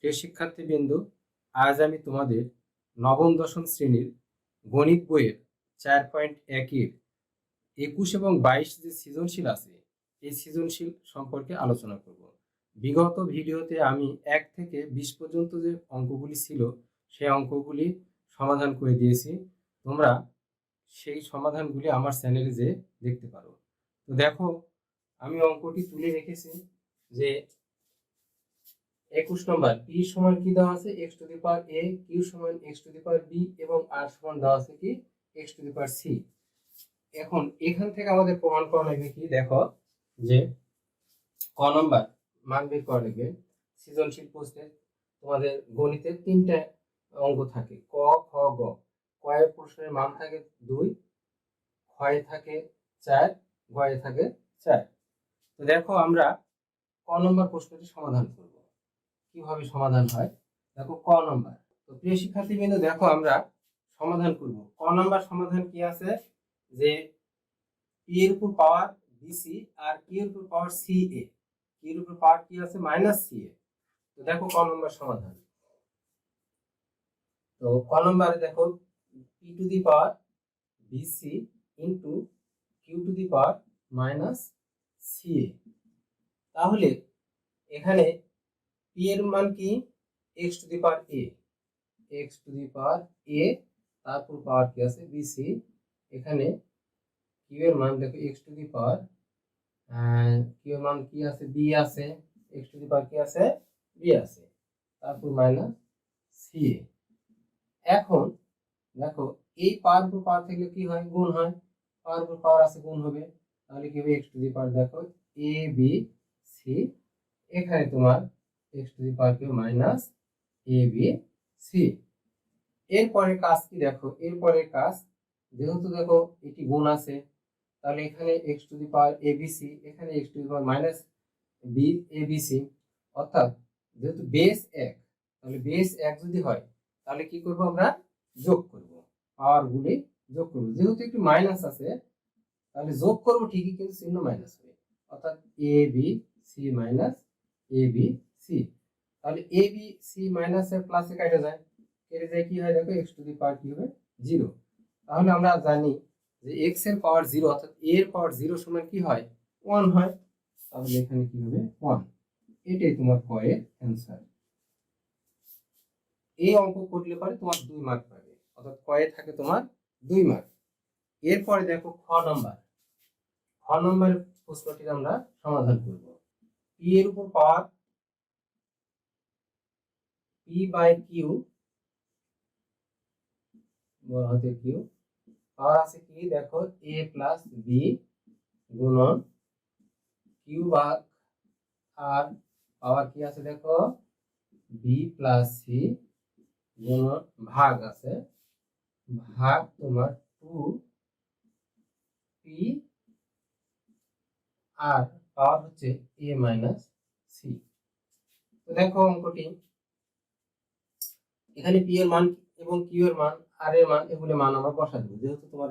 প্রিয় শিক্ষার্থীবৃন্দ, আজ আমি তোমাদের নবম দশম শ্রেণীর গণিত বইয়ের 4.1-এর 21 এবং 22 যে সৃজনশীল আছে এই সৃজনশীল সম্পর্কে আলোচনা করব। বিগত ভিডিওতে আমি 1 থেকে 20 পর্যন্ত যে অঙ্কগুলি ছিল সেই অঙ্কগুলি সমাধান করে দিয়েছি। তোমরা সেই সমাধানগুলি আমার চ্যানেলে যে দেখতে পারো। তো দেখো, আমি অঙ্কটি তুলে রেখেছি যে 21 নম্বর p সমান কি দেওয়া আছে x to the power a, q সমান x to the power b এবং r সমান দেওয়া আছে কি x to the power c। এখন এখান থেকে আমাদের প্রমাণ করা লাগবে কি, দেখো যে ক নম্বর মান বের করা লাগবে। সৃজনশীল প্রশ্নে তোমাদের গণিতের 3টা অঙ্ক থাকে, ক, খ, গ। ক এর প্রশ্নের মান থাকে 2, খ এ থাকে 4, গ এ থাকে 4। তো দেখো আমরা ক নম্বর প্রশ্নটি সমাধান করব। কিভাবে সমাধান হয় দেখো, ক নম্বর। তো প্রিয় শিক্ষার্থীবৃন্দ, দেখো আমরা সমাধান করব। ক নম্বর সমাধান কি আছে যে p এর উপর পাওয়ার bc আর q এর উপর পাওয়ার ca, q এর উপর পাওয়ার কি আছে -ca। তো দেখো ক নম্বর সমাধান। তো ক নম্বরে দেখো p two the power bc into q two the power -ca। তাহলে এখানে p এর মান কি x to the power a, x to the power a, তারপর পাওয়ার কি আছে bc। এখানে q এর মান দেখো x to the power q এর মান কি আছে b আছে, x টু দি পাওয়ার কি আছে b আছে, তারপর -ca। এখন দেখো এই পাওয়ার উপর পাওয়ার থাকলে কি হয়, গুণ হয়। পাওয়ার উপর পাওয়ার আছে, গুণ হবে। তাহলে কি হবে x টু দি পাওয়ার দেখো a b c, এখানে তোমার x টু দি পাওয়ার কি -abc। এরপরে কাজ কি দেখো, এরপরে কাজ যেহেতু দেখো এটি গুণ আছে, তাহলে এখানে x to the power abc, এখানে x to the power -babc, অর্থাৎ যেহেতু বেস 1, তাহলে বেস 1 যদি হয় তাহলে কি করব, আমরা যোগ করব, পাওয়ার গুলি যোগ করব। যেহেতু একটু মাইনাস আছে তাহলে যোগ করব ঠিকই, কিন্তু চিহ্ন মাইনাস হবে, অর্থাৎ abc abc। তাহলে abc মাইনাসে প্লাসে কেটে যায়, কেটে যায় কি হয় দেখো x টু দি পাওয়ার কি হবে 0। তাহলে আমরা জানি যে x এর পাওয়ার 0 অর্থাৎ a এর পাওয়ার 0 সমান কি হয় 1 হয়। তাহলে এখানে কি হবে 1। এটাই তোমার ক এর অ্যানসার। এই অঙ্ক করলে পরে তোমার 2 মার্ক পাবে, অর্থাৎ ক এ থাকে তোমার 2 মার্ক। এরপরে দেখো খ নম্বর। খ নম্বরের প্রশ্নটি আমরা সমাধান করব। p এর উপর পাওয়ার p বাই q, বড় হাতে q, পাওয়ার আছে কি দেখো a প্লাস b গুণন q ভাগ আর পাওয়ার কি আছে দেখো b প্লাস c গুণন ভাগ আছে ভাগ তোমার 2p আর পাওয়ার হচ্ছে a মাইনাস c। তো দেখো অঙ্কটি, এখানে p এর মান এবং q এর মান, r এর মান, এগুলো মান আমরা বসা দেব, যেহেতু তোমার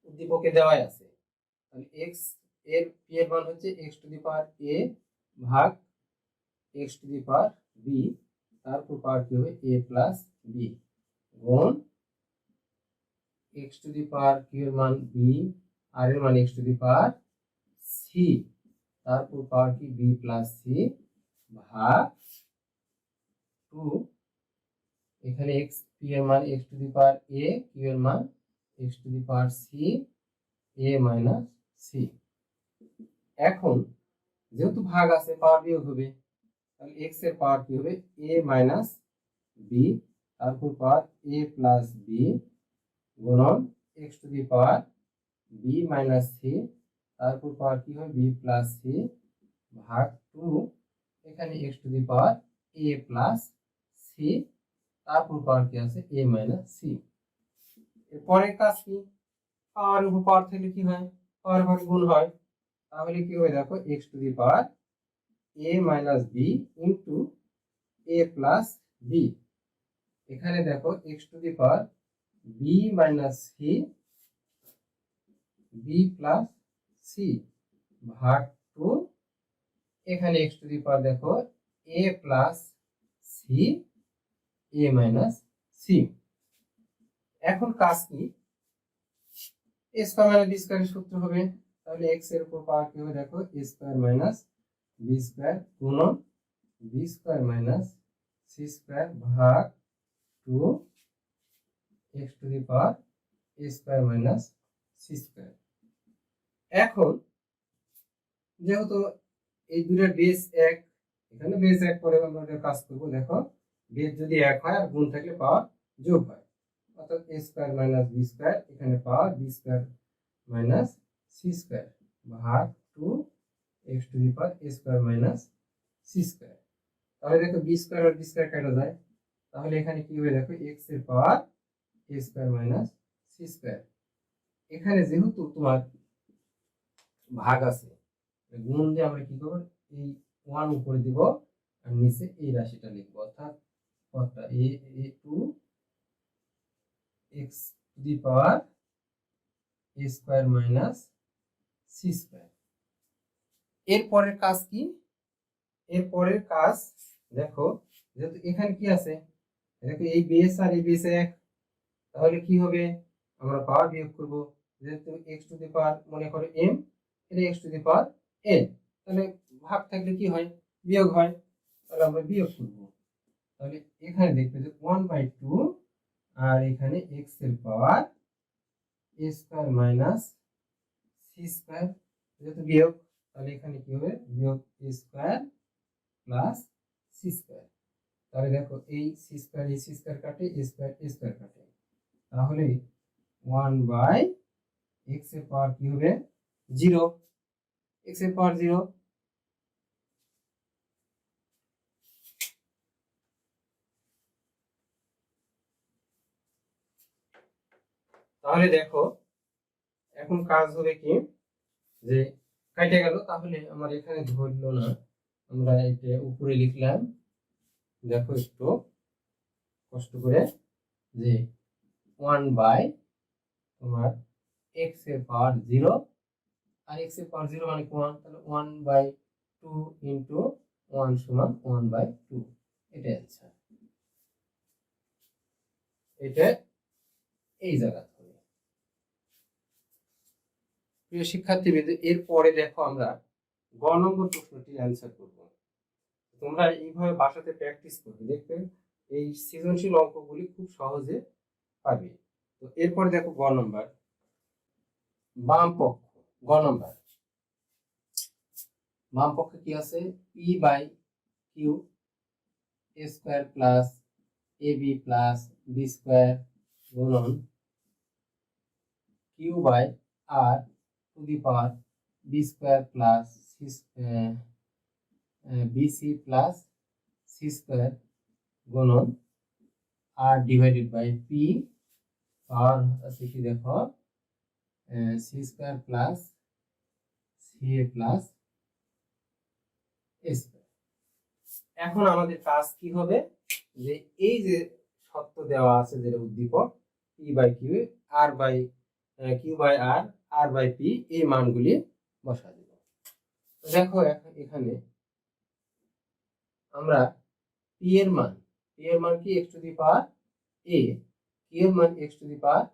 উদ্দীপকে দেওয়াই আছে। তাহলে x এর p এর মান হচ্ছে x to the power a ভাগ x to the power b, তারপর পাওয়ার কি হবে a প্লাস b গুণ x to the power q এর মান b, r এর মান x to the power c, তারপর পাওয়ার কি b প্লাস c ভাগ 2, এখানে x p এর মান x to the power a, q এর মান x to the power c a minus c। এখন যেহেতু ভাগ আছে পাওয়ার বিয়োগ হবে, তাহলে x এর পাওয়ার কি হবে a মাইনাস b, তারপর পাওয়ার a প্লাস b গুণন x to the power b minus c, তারপর পাওয়ার কি হয় b প্লাস c ভাগ 2, এখানে x to the power a plus c, তারপর পাওয়ার কি আছে a মাইনাস c। এরপরে কাজ কি, পাওয়ার উপর পাওয়ার থাকলে কি হয় পাওয়ার ভাগে গুণ হয়। তাহলে কি হবে দেখো x to the power a minus b into a plus b, এখানে দেখো x to the power b minus c b plus c ভাগ 2, এখানে x টু দি পাওয়ার দেখো a plus c c a minus c. এখন কাজ কি, a square minus b স্কয়ারের সূত্র হবে, তাহলে এক্স এর উপর পাওয়ার কি হবে দেখো, a square minus B square গুণন b square minus C square ভাগ 2 x to the power A square minus C square. এখন যেহেতু এই দুটোর বেস এক, এখানে বেস এক করে আমরা একটা কাজ করব, দেখো বেস যদি এক হয় আর গুণ থাকলে পাওয়ার যোগ হয়, অর্থাৎ A square minus B square, এখানে power B square minus C square ভাগ 2 x to the power A square minus C square. তাহলে দেখো বি স্কয়ার আর বি স্কয়ার কাটা যায়, তাহলে এখানে কি হবে দেখো, এক্স এর পাওয়ার এ স্কয়ার মাইনাস সি স্কয়ার। এখানে যেহেতু তোমার ভাগ আছে, গুণ দিয়ে আমরা কি করব, এই 1 উপরে দিব আর নিচে এই রাশিটা লিখব, অর্থাৎ কতটা A to x to the power A square minus C square. এর পরের কাজ কি, এর পরের কাজ দেখো, যেহেতু এখানে কি আছে দেখো, এই বেস আর এই বেস এক, তাহলে কি হবে, আমরা পাওয়ার বিয়োগ করব, যেহেতু এক্স টু দি পাওয়ার মনে করো এম, এটা x to the power N, তাহলে ভাগ থাকলে কি হয়, বিয়োগ হয়, তাহলে আমরা বিয়োগ করব। তাহলে এখানে দেখবে যে 1/2 আর এখানে এক্স এর পাওয়ার এ স্কয়ার মাইনাস সি স্কয়ার, যেহেতু বিয়োগ তাহলে এখানে কি হবে, বিয়োগ এ স্কয়ার প্লাস সি স্কয়ার। তাহলে দেখো এই সি স্কয়ার এই সি স্কয়ার কাটে, এ স্কয়ার কাটে, তাহলে 1 এক্স এর পাওয়ার কি হবে 0, এক্স এর পাওয়ার 0। তাহলে দেখো এখন কাজ হবে কি, যে কাটে গেল, তাহলে আমার এখানে ধরলো না, আমরা এটা উপরে লিখলাম, দেখো একটু কষ্ট করে, যে 1 তোমার এক্স এর পাওয়ার 0, আর এক্স এর পাওয়ার 0 মানে 1, তাহলে 1/2 ইন্টু 1 সমান 1/2, এটা অ্যান্সার। এটা এই জায়গা হবে। প্রিয় শিক্ষার্থীবৃন্দ, এরপরে দেখো আমরা গ নম্বর প্রশ্নটির অ্যান্সার করব। তোমরা এইভাবে বাসাতে প্র্যাকটিস করবে, দেখবে এই সৃজনশীল অঙ্কগুলি খুব সহজে পাবে। তো এরপরে দেখো গ নম্বর, বাম পক্ষ, গ নম্বর বাম পক্ষে কি আছে, p/q a square plus ab plus b square গুণন q/r two the power b square plus bc plus c square গুণন r ডিভাইডেড বাই p পাওয়ার আছে কি দেখো, c square plus ca plus a square. এখন আমাদের কাজ কি হবে, যে এই যে সত্য দেওয়া আছে, যেটা উদ্দীপক p/q q/r r/p, এই মানগুলি বসা দেব। দেখো এখানে আমরা p এর মান কি x to the power a, q এর মান x to the power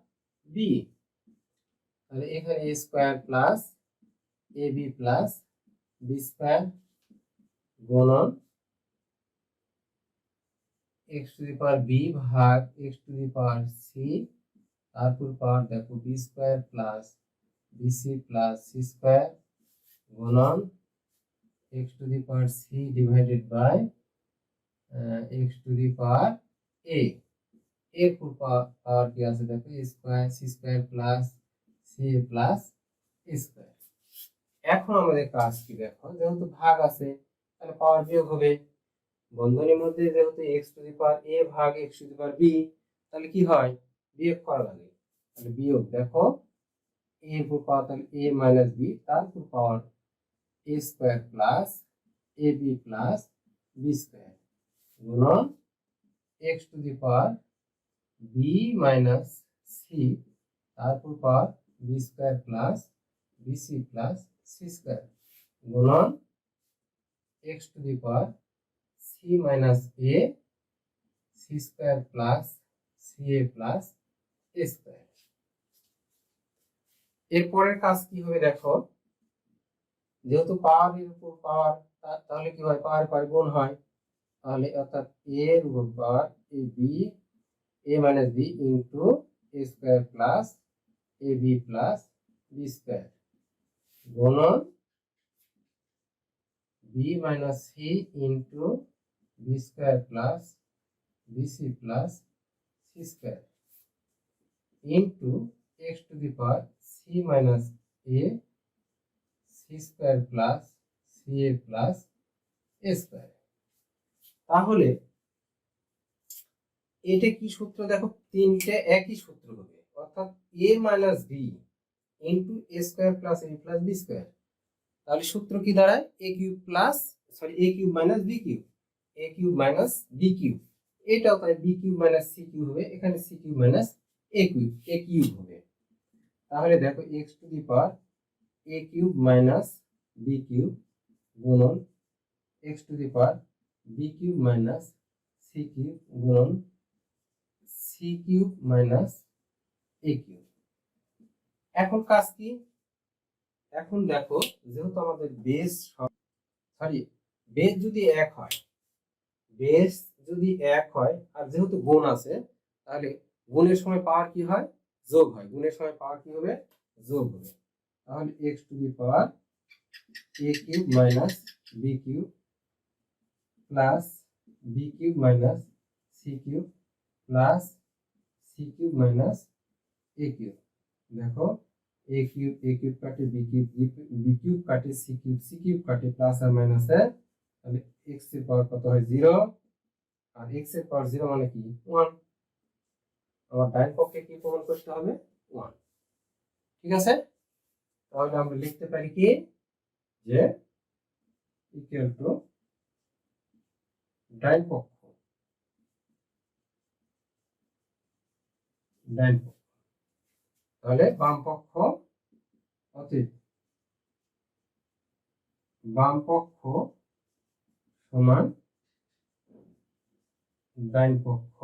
b, তাহলে এখানে a square plus ab plus b square গুণন x to the power b ভাগ x to the power c, তারপর পাওয়ার দেখো b square plus bc plus c square গুণন x to the power c divided by x to the power a, এর পুরো power কি আছে দেখো, a square c square plus ca plus a square. এখন আমাদের কাজ কি দেখো, যেহেতু ভাগ আছে তাহলে পাওয়ার বিয়োগ হবে, বন্ধনীর মধ্যে যেহেতু x to the power a ভাগ x to the power b, তাহলে কি হয়, বিয়োগ করা লাগে, তাহলে বিয়োগ দেখো a এর উপর পাওয়ার, তাহলে a মাইনাস b, তারপর power a square plus ab plus b square গুণন x to the power b minus c, তারপর power b square plus bc plus c square গুণন x to the power c minus a c square plus c a plus a square. এরপরের কাজ কি হবে দেখো, যেহেতু পাওয়ারের উপর পাওয়ার, তাহলে কি হয়, পাওয়ার পাওয়ার গুণ হয়, তাহলে অর্থাৎ এ এর উপর power a b, a minus b into a square plus a b plus b square গুণন b minus c into b square plus b c plus c square into x to the power c minus a c square plus c a plus a square. তাহলে এটা কি সূত্র দেখো, তিনটে একই সূত্র হবে, অর্থাৎ a minus b into a square plus a plus b square. তাহলে সূত্র কি দাঁড়ায়, a cube plus a cube minus b cube, a cube minus b cube. এটাও তাই b cube minus c cube হবে, এখানে c cube minus a cube হবে। তাহলে দেখো x to the power a cube minus b cube গুণন x to the power b cube minus c cube গুণন C cube minus a cube. এখন কাজ কি, এখন দেখো যেহেতু আমাদের বেস বেস যদি এক হয়, বেস যদি এক হয় আর যেহেতু গুণ আছে, তাহলে গুণের সময় পাওয়ার কি হয়, যোগ হয়, গুণের সময় পাওয়ার কি হবে, যোগ হবে। তাহলে x to the power a cube minus b cube plus b cube minus c cube plus c cube minus a cube. দেখো এ কিউব কাটে বি কিউব কাটে সি কিউব কাটে প্লাস আর মাইনাস এ, তাহলে এক্স এর পাওয়ার কত হয় 0, আর এক্স এর পাওয়ার 0 মানে কি 1। আমার ডান পক্ষে কি প্রমাণ করতে হবে, 1। ঠিক আছে, তাহলে আমরা লিখতে পারি কি যে ইকুয়াল টু ডান পক্ষ তাহলে বাম পক্ষ, অতএব বাম পক্ষ সমান ডান পক্ষ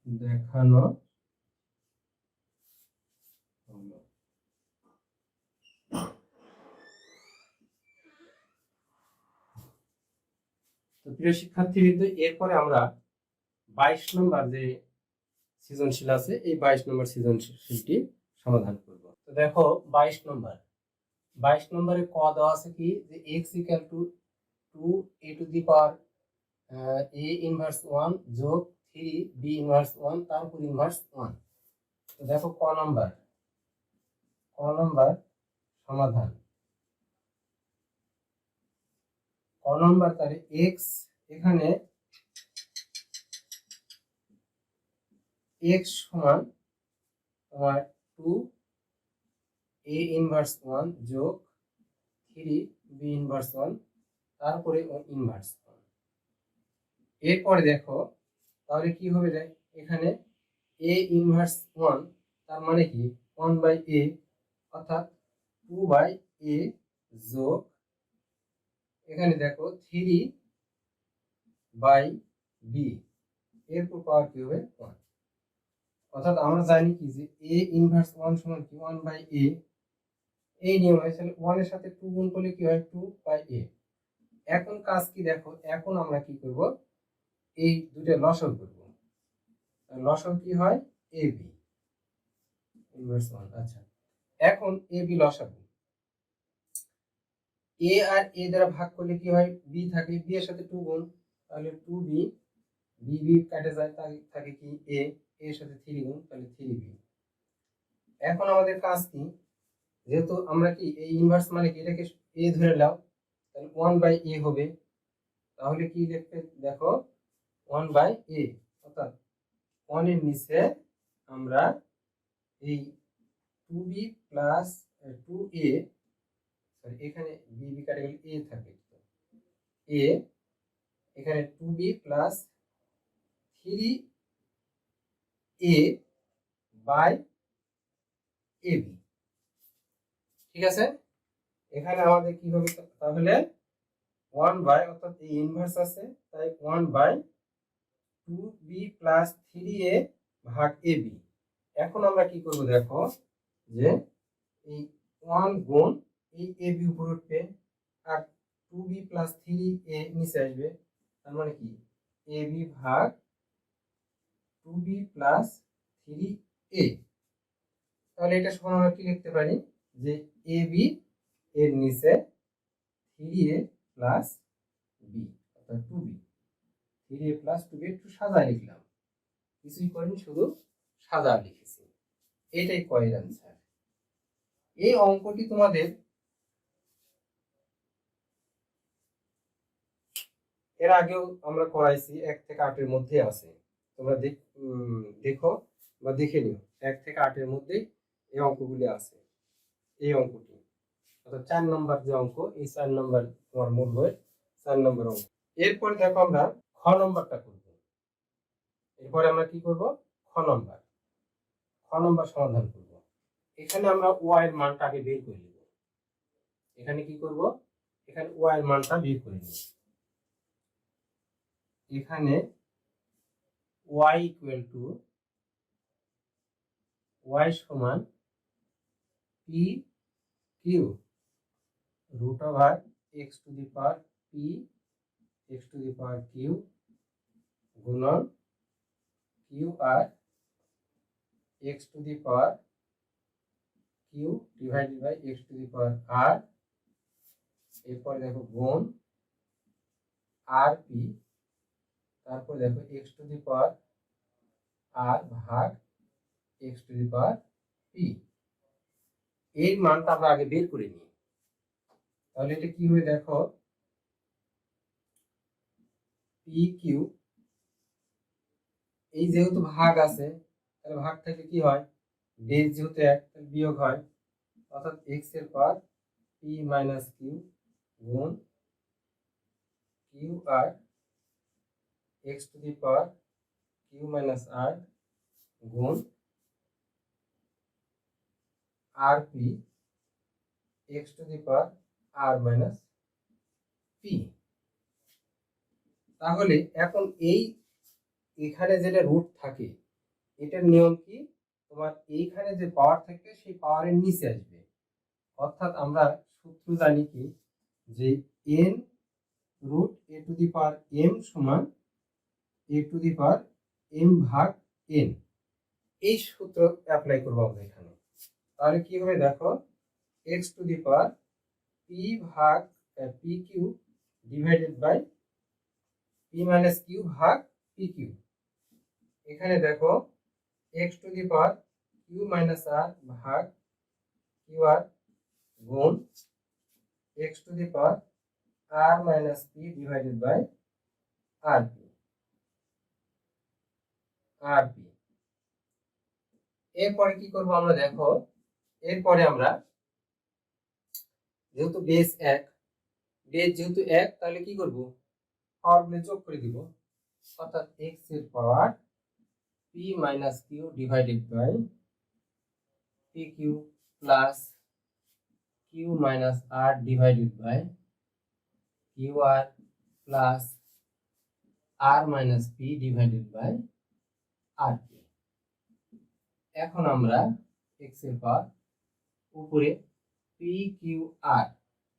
দেখানো হলো। তো প্রিয় শিক্ষার্থীবৃন্দ, এরপরে আমরা 22 নম্বর যে সৃজনশীল আছে, এই 22 নম্বর সৃজনশীলটি সমাধান করব। তো দেখো 22 নম্বরে ক দেওয়া আছে কি, যে x equal to 2a two the power a inverse 1 যোগ 3b ইনভার্স 1 তার উপর ইনভার্স 1। তো দেখো ক নম্বর সমাধান। ক নম্বর তাহলে x, এখানে x সমান তোমার 2a ইনভার্স 1 যোগ 3b ইনভার্স 1 তারপরে ইনভার্স 1। এরপরে দেখো তাহলে কি হবে, দেখ এখানে a ইনভার্স 1 তার মানে কি 1/a, অর্থাৎ 2/a যোগ এখানে দেখো 3/b, এরপর পাওয়ার কি হবে 1। অর্থাৎ আমরা জানি কি যে a ইনভার্স 1 সমান কি 1/a, এই নিয়ম হয়, তাহলে 1 এর সাথে 2 গুণ করলে কি হয় 2/a। এখন কাজ কি দেখো, এখন আমরা কি করব, এই দুটো লসাগু করব। লসাগু কি হয় ab ইনভার্স 1। আচ্ছা, এখন ab লসাগু, a আর a দ্বারা ভাগ করলে কি হয়, b থাকে, b এর সাথে 2 গুণ, তাহলে 2b, b কাটে যায়, থাকে কি a এর সাথে 3 গুণ, তাহলে 3b। এখন আমাদের কাজ কি, যেহেতু আমরা কি এই ইনভার্স মানে কি এটাকে a ধরে নাও, তাহলে 1/a হবে। তাহলে কি লিখতে দেখো 1/a, অর্থাৎ 1 এর নিচে আমরা এই 2b প্লাস 2a, সরি এখানে b কাটে গেলে a থাকে, a এখানে 2b plus 3a by ab। ঠিক আছে, এখানে আমাদের কি হবে, তাহলে 1 বাই, অর্থাৎ এই ইনভার্স আছে তাই 1/2b প্লাস 3a ভাগ ab। এখন আমরা কি করব দেখো, যে এই 1 গুণ এই ab উপর উঠবে আর 2b প্লাস 3a নিচে আসবে, তার মানে কি ab ভাগ 2b প্লাস 3a। তাহলে এটা সমান আমরা কি লিখতে পারি, যে ab এর নিচে 3a প্লাস b অর্থাৎ 2b, 3a প্লাস 2b একটু সাজায় লিখলাম, কিছুই করিনি, শুধু সাজা লিখেছি। এটাই কয়ের অ্যান্সার। এই অঙ্কটি তোমাদের এর আগেও আমরা করাইছি, 1 থেকে 8 এর মধ্যে আছে, তোমরা দেখো বা দেখে নিও, 1 থেকে 8 এর মধ্যে এই অঙ্কগুলি আছে। এই অঙ্কটি অর্থাৎ 4 নম্বর যে অঙ্ক, এই 4 নম্বর তোমার মূল বইয়ের 4 নম্বর অঙ্ক। এরপরে দেখো আমরা খ নম্বরটা করব। এরপরে আমরা কি করব, খ নম্বর সমাধান করব। এখানে আমরা y এর মানটা আগে বের করে নেব। এখানে কি করব, এখানে y এর মানটা বের করে নেব। এখানে y ইকুয়াল টু y সমান p q root over x to the power p x to the power q গুণন q আর x to the power q divided by x to the power r। এরপর দেখো গুণ rp, তারপর দেখো x to the power r ভাগ x to the power p। এর মানটা আমরা আগে বের করে নিই। তাহলে এটা কি হবে দেখো, pq, এই যেহেতু ভাগ আছে তাহলে ভাগ থেকে কি হয়, বেস যেহেতু 1 তাহলে বিয়োগ হয়, অর্থাৎ x এর পাওয়ার p মাইনাস q গুণ q আর x to the power q minus r গুণ rp x to the power r minus p। তাহলে এখন এখানে যেটা রুট থাকে, এটার নিয়ম কি, তোমার এইখানে যে পাওয়ার থাকে সেই পাওয়ারের নিচে আসবে। অর্থাৎ আমরা সূত্র জানি কি, যে n root a to the power m সমান a to the power m ভাগ n। এই সূত্র অ্যাপ্লাই করব আমরা এখানে। তাহলে কি হবে দেখো, x to the power p ভাগ pq divided by p minus q ভাগ pq। এখানে দেখো x to the power q minus r ভাগ qr গুণ x to the power r minus p divided by rp। এরপরে কি করব আমরা দেখো, এরপরে আমরা যেহেতু বেস 1, তাহলে কি করব, পাওয়ারগুলো যোগ করে দিব, অর্থাৎ x এর power p minus q divided by pq plus q minus r divided by qr plus r minus p divided by rp। এখন আমরা x এর পাওয়ার উপরে pqr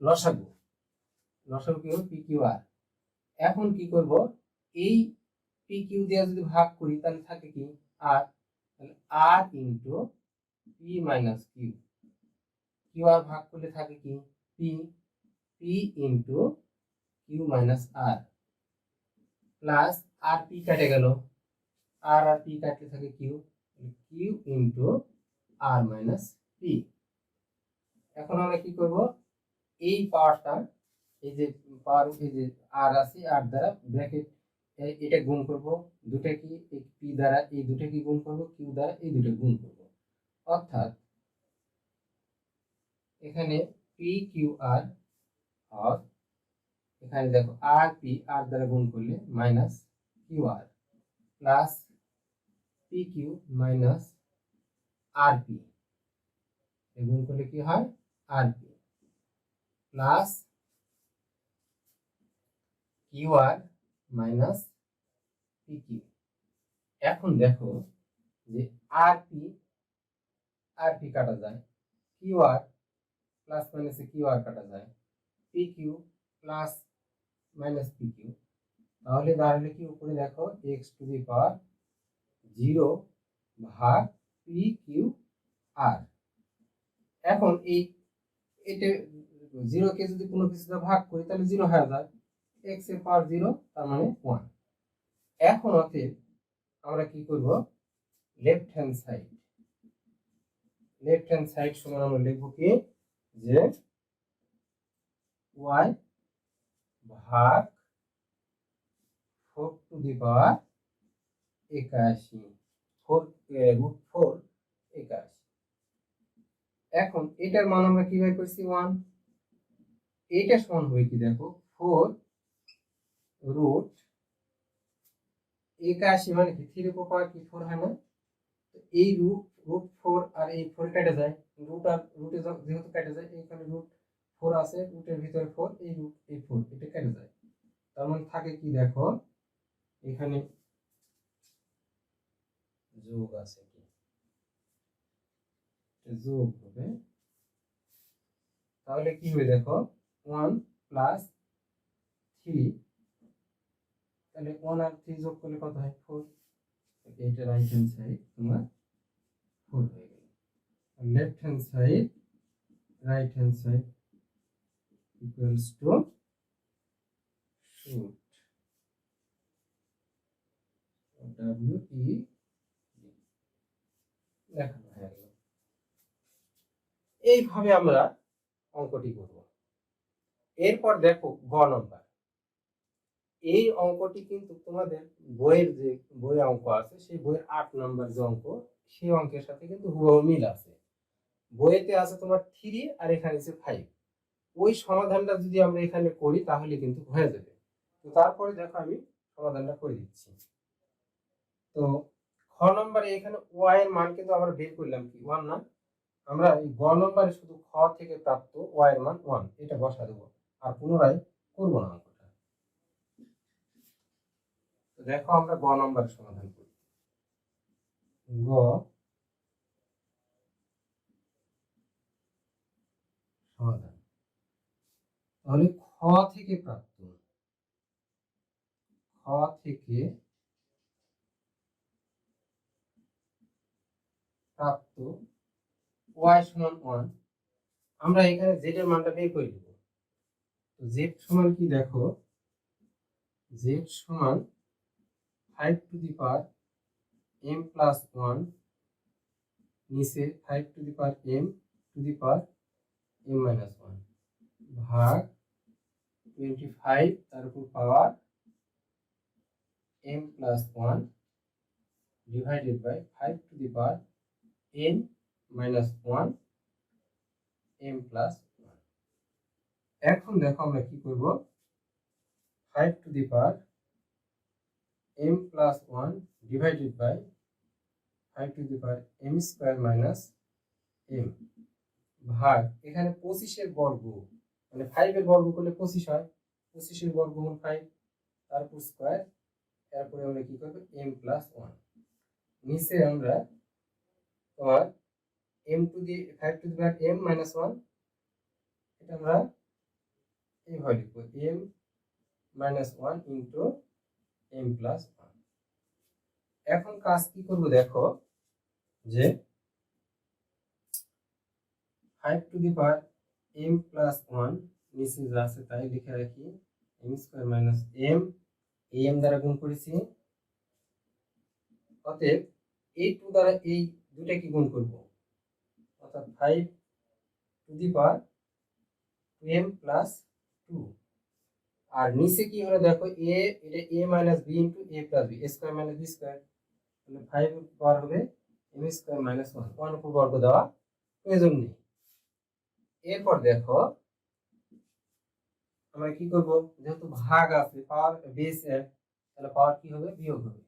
লসাগু কি হবে pqr। এখন কি করব, এই pq দিয়ে যদি ভাগ করি তাহলে থাকে কি r, তাহলে r into p minus q, qr ভাগ করলে থাকে কি p into q minus r plus rp কেটে গেল, r আর p কাটলে থাকে q into r minus p। এখন আমরা কি করব, এই পাওয়ারটা, এই যে পাওয়ার, এই যে r আছে, r দ্বারা ব্র্যাকেট এটা গুণ করব, দুটো কি p দ্বারা এই দুটো কি গুণ করব, q দ্বারা এই দুটো গুণ করব, অর্থাৎ এখানে pqr আর এখানে দেখো rp, r দ্বারা গুণ করলে minus qr plus pq minus rp, গুণ করলে কি হয় rp plus qr minus p q. এখন দেখো যে আর পি কাটা যায়, কিউ আর প্লাস মাইনাসে কিউ আর কাটা যায়, p q plus minus p q, তাহলে দাঁড়ালে কি উপরে দেখো এক্স টু দি পাওয়ার 0 ভাগ পি কিউ আর। এখন এটা 0 কে যদি কোনো কিছুতে ভাগ করি তাহলে 0 হয়ে যায়, এক্স এর পাওয়ার 0 তার মানে 1। এখন অতএব আমরা কি করব, লেফট হ্যান্ড সাইড সমান আমরা লিখব কি যে y ভাগ 4 টু দি পাওয়ার 81, 4 81। এখন এটার মান আমরা কি বের করছি 1, এটা সমান হবে কি দেখো 4 রুট 81 মানে কি 3 উপর পাওয়ার কি 4 হয় না, এই রুট 4 আর এই 4 কেটে যায়, রুট আর রুটে যেহেতু কেটে যায় এখানে রুট 4 আছে, রুটের ভিতরে 4, এই রুট এই 4 এটা কেটে যায়, তার মানে থাকে কি দেখো এখানে যোগ আছে, কি যোগ হবে, তাহলে কি হবে দেখো 1 প্লাস 3, তাহলে 1 আর 3 যোগ করলে কত হয় 4, এটা রাইট হ্যান্ড সাইড তোমার 4 হয়ে গেল। Left hand side right hand side equals to shoot WE দেখানো হয়ে গেল। এইভাবে আমরা অঙ্কটি করব। এরপর দেখো গ নম্বর, এই অঙ্কটি কিন্তু তোমাদের বইয়ের যে বই অঙ্ক আছে সেই বইয়ের 8 নম্বর যে অঙ্ক, সেই অঙ্কের সাথে কিন্তু হুবহু মিল আছে। বইয়েতে আছে তোমার 3 আর এখানে আছে 5, ওই সমাধানটা যদি আমরা এখানে করি তাহলে কিন্তু হয়ে যাবে। তো তারপরে দেখো আমি সমাধানটা করে দিচ্ছি। তো খ নম্বরে এখানে y এর মান কিন্তু আমরা বের করলাম কি 1 না, আমরা এই গ নম্বরে শুধু খ থেকে প্রাপ্ত y এর মান 1 এটা বসা দেব, আর পুনরায় করব না অঙ্কটা। তো দেখো আমরা গ নম্বরের সমাধান করি। গ সমাধান, তাহলে খ থেকে প্রাপ্ত y সমান 1, আমরা এখানে z এর মানটা বের করে দেব। তো z সমান কি দেখো, z সমান 5 to the power m plus 1, নিচে 5 to the power m to the power m minus 1 ভাগ 25 তার উপর power m plus 1 divided by 5 to the power n minus 1 m plus 1। এখন দেখো আমরা কি করব, 5 to the power m plus 1 divided by 5 to the power m square minus m ভাগ এখানে 25 এর বর্গ, মানে 5 এর বর্গ করলে 25 হয়, 25 এর বর্গমূল 5 তারপর স্কয়ার, তারপরে আমরা কি করব m প্লাস 1, নিচে আমরা তোমার m to the 5 to the power m minus 1, এটা আমরা এইভাবে লিখব m minus 1 into m plus 1। এখন কাজ কি করব দেখো, যে 5 to the power m plus 1 নিচে যা আছে তাই লিখে রাখি, m স্কয়ার মাইনাস m, এই m দ্বারা গুণ করেছি, অতএব এই 2 দ্বারা এই দুটাকে গুণ করব, অর্থাৎ 5 to the power 2m plus 2, আর নিচে কি হলো দেখো a, এটা a minus b into a plus b, a square minus b square, তাহলে 5 পাওয়ার হবে m স্কয়ার মাইনাস 1, 1 উপর বর্গ দেওয়া প্রয়োজন নেই। এরপর দেখো আমরা কি করব, যেহেতু ভাগ আছে পাওয়ার বেস 1, তাহলে পাওয়ার কি হবে বিয়োগ হবে,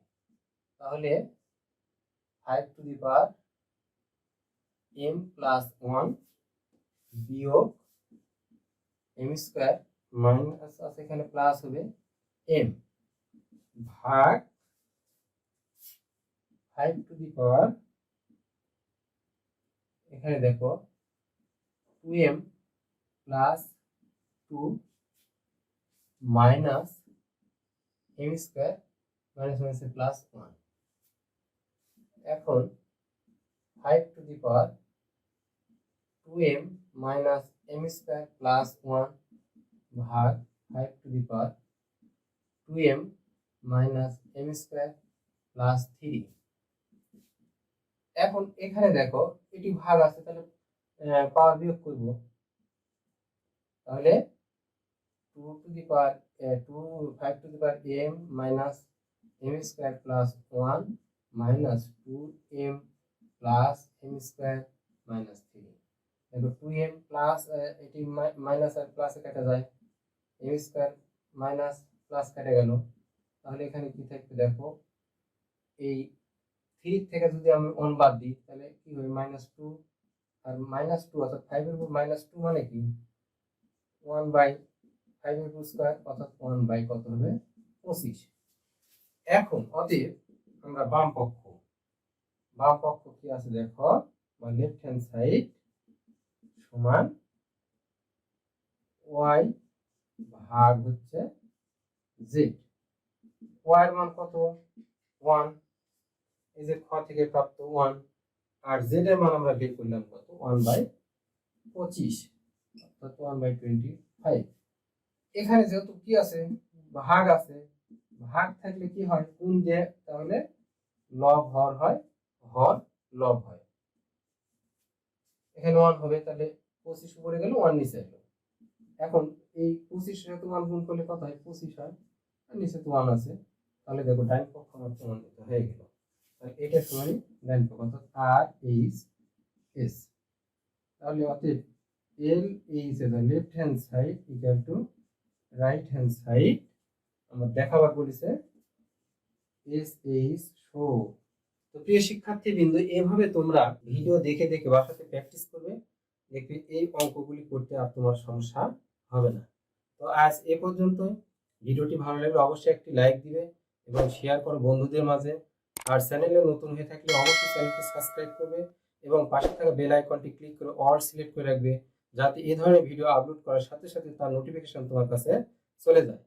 তাহলে 5 to the power m plus 1 বিয়োগ m স্কয়ার মাইনাস আছে এখানে প্লাস হবে m, ভাগ 5 টু দি পাওয়ার, এখানে দেখো 2m plus 2 minus m square minus মাইনাসে প্লাস 1। এখন 5 to the power 2m minus m square plus 1 ভাগ 5 to the power 2m minus m square plus 3। এখন এখানে দেখো এটি ভাগ আছে, তাহলে পাওয়ার বিয়োগ করব, তাহলে 2 two the power 5 to the power m minus m square plus 1 minus 2m plus m square minus 3। দেখো 2m প্লাস এটি মাইনাস আর প্লাসে কাটা যায়, m স্কয়ার মাইনাস প্লাস কেটে গেল, তাহলে এখানে কি থাকবে দেখো, এই 3 থেকে যদি আমি 1 বাদ দিই তাহলে কি হবে -2, আর -2 অর্থাৎ 5 এর উপর -2 মানে কি 1/5 এর উপর স্কয়ার অর্থাৎ 1 কত হবে 25। এখন অতএব আমরা বাম পক্ষ কি আছে দেখো, বা লেফট হ্যান্ড সাইড সমান y ভাগ হচ্ছে z। y এর মান কত 1, এই যে খ থেকে প্রাপ্ত 1, আর z এর মান আমরা বের করলাম কত 1/25 অর্থাৎ 1/25। এখানে যেহেতু কি আছে ভাগ আছে, ভাগ থাকলে কি হয় গুণ দিয়ে, তাহলে লব হর হয়, হর লব হয়। এখানে 1 হবে, তাহলে 25 উপরে গেল 1 নিচে এলো। এখন এই 25 সাথে 1 গুণ করলে কত হয় 25 হয়, আর নিচে তো 1 আছে, তাহলে দেখো ডান পক্ষ আমার প্রমাণিত হয়ে গেল। তাহলে এটা সমান ডান পক্ষ অর্থাৎ আর এইচ এস। তাহলে অতএব এল এইচ এর left hand side equal to right hand side, আমরা দেখাবার বলেছে এস এইচ শো। তো প্রিয় শিক্ষার্থীবৃন্দ, এভাবে তোমরা ভিডিও দেখে দেখে বাসাতে প্র্যাকটিস করবে, দেখবে এই অঙ্কগুলি করতে আর তোমার সমস্যা হবে না। তো আজ এ পর্যন্ত। ভিডিওটি ভালো লাগলে অবশ্যই একটি লাইক দিবে এবং শেয়ার করো বন্ধুদের মাঝে। আর চ্যানেলে নতুন হয়ে থাকলে অবশ্যই চ্যানেলটি সাবস্ক্রাইব করবে এবং পাশে থাকা বেল আইকনটি ক্লিক করে অল সিলেক্ট করে রাখবে, যাতে এই ধরনের ভিডিও আপলোড করার সাথে সাথে তার নোটিফিকেশন তোমার কাছে চলে যায়।